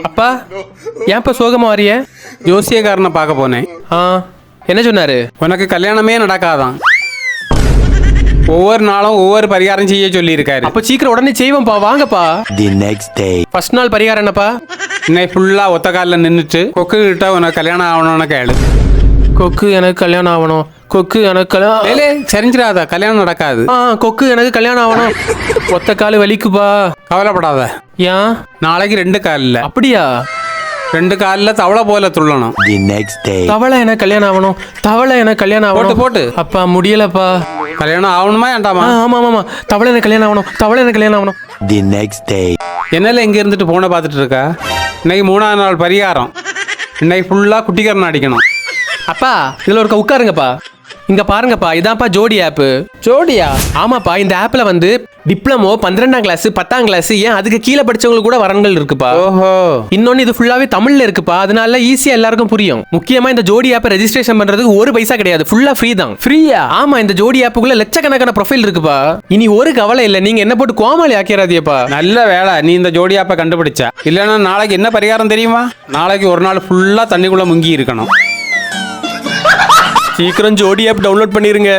அப்பா ஏன்ப்பா சோகமா வரிய? ஜோசியக்காரனை பார்க்க போனேன். என்ன சொன்னாரு? உனக்கு கல்யாணமே நடக்காதான். ஒவ்வொரு நாளும் ஒவ்வொரு பரிகாரம் செய்ய சொல்லி இருக்காரு. அப்ப சீக்கிரம் உடனே செய்வோம்ப்பா, வாங்கப்பா. The next day. ஃபர்ஸ்ட் நாள் பரிகாரம் என்னப்பா? இன்னைக்கு ஃபுல்லா ஒத்த காலில் நின்றுட்டு கொக்கு கிட்ட உனக்கு கல்யாணம் ஆகணும்னு கேளு. கொக்கு எனக்கு கல்யாணம் ஆகணும், கொக்கு எனக்கு கல்யாணம். சரிஞ்சிடாத, கல்யாணம் நடக்காது. கொக்கு எனக்கு கல்யாணம் ஆகணும். ஒத்த காலு வலிக்குப்பா. கவலைப்படாத. ஏன்? நாளைக்கு 2 காலில். அப்படியா? 2 காலில் தவளை போல துள்ளணும். The next day. தவளை எனக்கு கல்யாணம் ஆகணும், தவளை எனக்கு கல்யாணம் ஆகணும். போட்டு அப்பா முடியலப்பா. கல்யாணம் ஆகணுமா வேண்டாமா? ஆமா தவளை எனக்கு கல்யாணம் ஆகணும், தவளை எனக்கு கல்யாணம் ஆகணும். The next day. என்னால எங்க இருந்துட்டு போன பார்த்துட்டு இருக்கா? இன்னைக்கு 3ஆவது நாள் பரிகாரம். இன்னைக்கு ஃபுல்லா குட்டிக்கரணம் அடிக்கணும். அப்பா இதுல ஒரு உட்காருங்கப்பா. இங்க பாருங்கப்பா, இதான்ப்பா ஜோடி ஆப். ஜோடியா? ஆமாப்பா, இந்த ஆப்ல வந்து டிப்ளமோ 12ஆம் கிளாஸ் 10ஆம் கிளாஸ் ஏன் அதுக்கு கீழே படிச்சவங்களுக்கு கூட வரன்கள் இருக்குப்பா. ஓஹோ. இன்னொன்னு இது ஃபுல்லாவே தமிழ்ல இருக்குப்பா, அதனால ஈஸியா எல்லாருக்கும் புரியும். முக்கியமா இந்த ஜோடி ஆப் ரெஜிஸ்ட்ரேஷன் பண்றதுக்கு 1 பைசா கிடையாது, ஃபுல்லா ஃப்ரீ தான். ஃப்ரீயா? ஆமா, இந்த ஜோடி ஆப்புக்குள்ள லட்சக்கணக்கான ப்ரொஃபைல் இருக்குப்பா. இனி ஒரு கவலை இல்ல, நீங்க என்ன போட்டு கோமாளி ஆக்கிறாதியப்பா. நல்ல வேலை நீ இந்த ஜோடி ஆப்பை கண்டுபிடிச்சா. இல்லைன்னா நாளைக்கு என்ன பரிகாரம் தெரியுமா? நாளைக்கு ஒரு நாள் ஃபுல்லா தண்ணிக்குள்ள முங்கி இருக்கணும். சீக்கிரம் ஜோடி ஆப் டவுன்லோட் பண்ணிருங்க.